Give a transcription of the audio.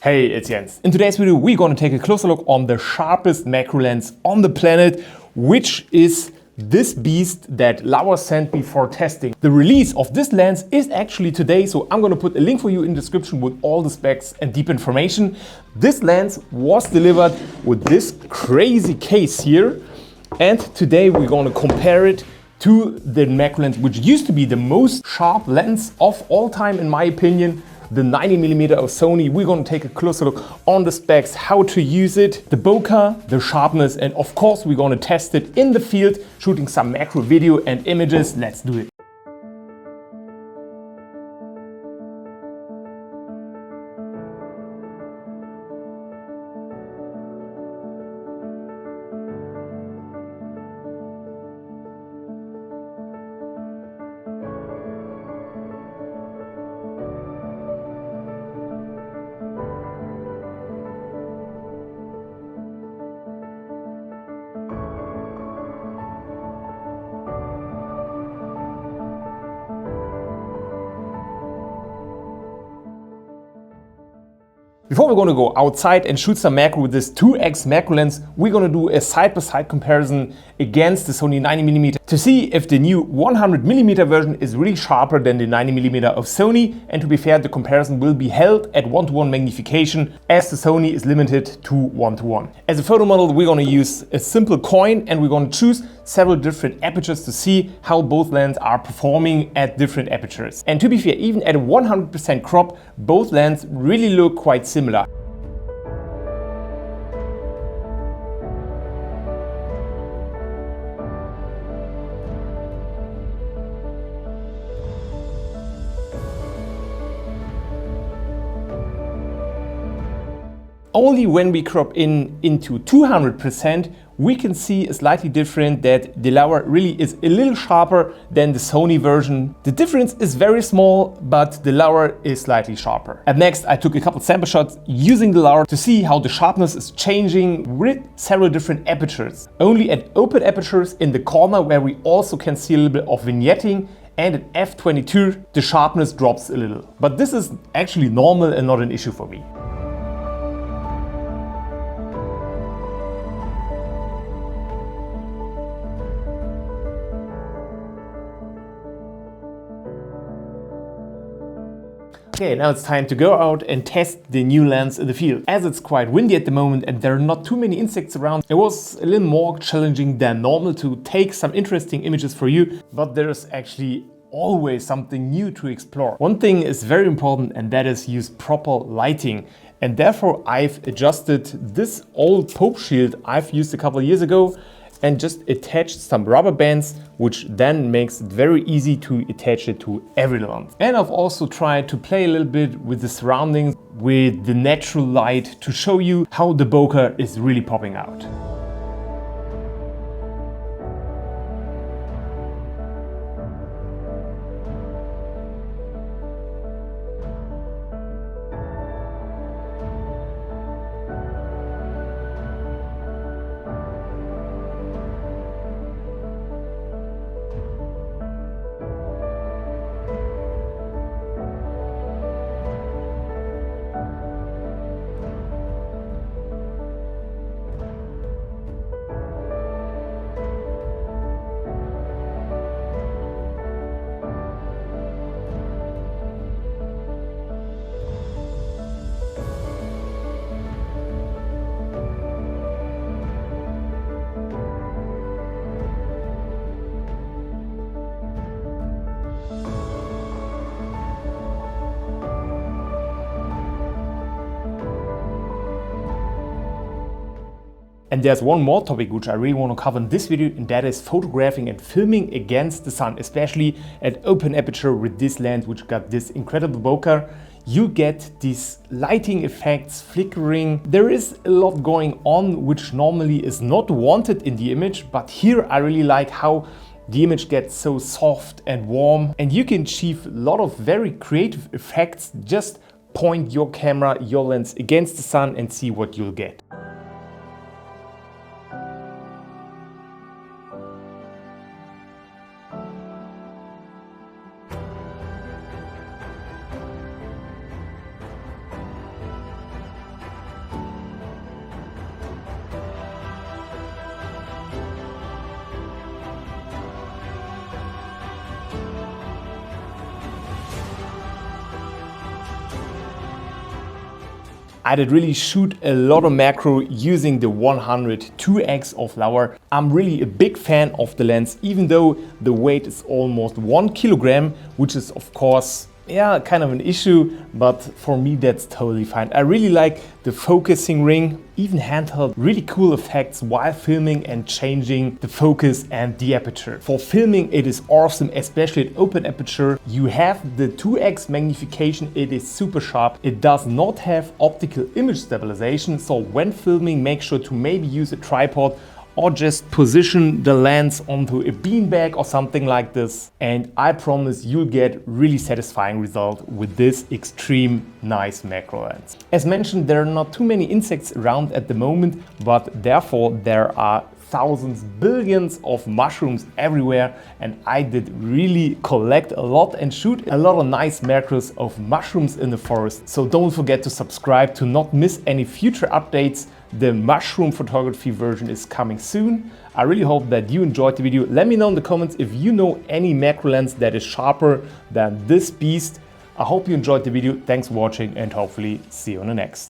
Hey, it's Jens. In today's video, we're going to take a closer look on the sharpest macro lens on the planet, which is this beast that Laowa sent me for testing. The release of this lens is actually today, so I'm going to put a link for you in the description with all the specs and deep information. This lens was delivered with this crazy case here, and today we're going to compare it to the macro lens, which used to be the most sharp lens of all time in my opinion, the 90mm of Sony. We're going to take a closer look on the specs, how to use it, the bokeh, the sharpness, and of course we're going to test it in the field, shooting some macro video and images. Let's do it. Before we're going to go outside and shoot some macro with this 2x macro lens, we're going to do a side-by-side comparison against the Sony 90mm to see if the new 100mm version is really sharper than the 90mm of Sony. And to be fair, the comparison will be held at 1:1 magnification, as the Sony is limited to 1:1. As a photo model, we're going to use a simple coin and we're going to choose several different apertures to see how both lenses are performing at different apertures. And to be fair, even at a 100% crop, both lenses really look quite similar. Only when we crop into 200%, we can see a slightly different that the Laowa really is a little sharper than the Sony version. The difference is very small, but the Laowa is slightly sharper. And next, I took a couple sample shots using the Laowa to see how the sharpness is changing with several different apertures. Only at open apertures in the corner, where we also can see a little bit of vignetting, and at f22, the sharpness drops a little. But this is actually normal and not an issue for me. Okay, now it's time to go out and test the new lens in the field. As it's quite windy at the moment and there are not too many insects around, it was a little more challenging than normal to take some interesting images for you, but there's actually always something new to explore. One thing is very important, and that is use proper lighting. And therefore I've adjusted this old Pope shield I've used a couple of years ago and just attached some rubber bands, which then makes it very easy to attach it to every lens. And I've also tried to play a little bit with the surroundings, with the natural light, to show you how the bokeh is really popping out. And there's one more topic which I really want to cover in this video, and that is photographing and filming against the sun, especially at open aperture with this lens, which got this incredible bokeh. You get these lighting effects, flickering. There is a lot going on which normally is not wanted in the image, but here I really like how the image gets so soft and warm, and you can achieve a lot of very creative effects. Just point your camera, your lens against the sun and see what you'll get. I did really shoot a lot of macro using the 100-2x of Laowa. I'm really a big fan of the lens, even though the weight is almost 1 kilogram, which is of course kind of an issue, but for me that's totally fine. I really like the focusing ring, even handheld, really cool effects while filming and changing the focus and the aperture. For filming it is awesome, especially at open aperture. You have the 2x magnification, it is super sharp. It does not have optical image stabilization, so when filming make sure to maybe use a tripod or just position the lens onto a beanbag or something like this. And I promise you'll get really satisfying result with this extreme nice macro lens. As mentioned, there are not too many insects around at the moment, but therefore there are thousands, billions of mushrooms everywhere, and I did really collect a lot and shoot a lot of nice macros of mushrooms in the forest. So don't forget to subscribe to not miss any future updates. The mushroom photography version is coming soon. I really hope that you enjoyed the video. Let me know in the comments if you know any macro lens that is sharper than this beast. I hope you enjoyed the video. Thanks for watching and hopefully see you on the next.